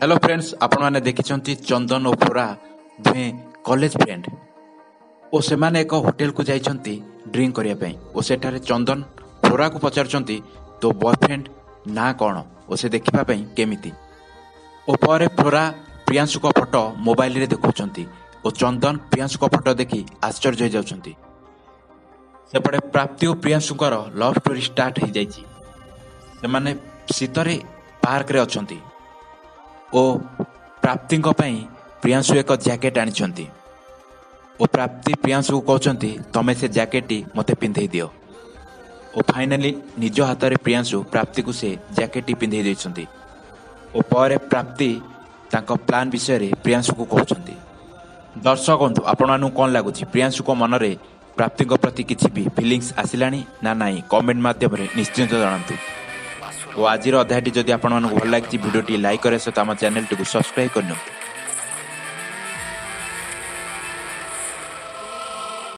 Hello friends आपण मैंने देखी चंदन और फ्लोरा दुहे कॉलेज फ्रेंड और से माने एक होटल को जाइछंती ड्रिंक करिया पई और सेठारे चंदन फ्लोरा को पचारछंती तो बॉयफ्रेंड ना कौन और से देखिबा पई केमिति और पर फ्लोरा प्रियांशु को फोटो मोबाइल रे देखुछंती और चंदन प्रियांशु को फोटो देखि आश्चर्य हो जाउछंती। सेपटे प्राप्ति और प्रियांशुकर लव स्टोरी स्टार्ट हो जाइछि। से माने शीतरे पार्क रे अछंती ओ प्राप्ति प्रियांशु एक जैकेट आनी और प्राप्ति प्रियांशु को कहते तमें से जैकेट मते पिंधे दियो और फाइनाली निज हाथ में प्रियांशु प्राप्ति को से जैकेट पिंधे देइछंती और पर प्राप्ति तांको प्लान विषय रे प्रियांशु को कहते। दर्शक बंधु आपण कौन लगुच प्रियांशु को मन में प्राप्ति प्रति किसी भी फिलिंग्स आसिलानी ना नाई कमेंट माध्यम निश्चिंत जनातु। और आज अध्याय जदि आपको भल लगी भिडियो लाइक करे सहित आम चैनल टी सब्सक्राइब करनी।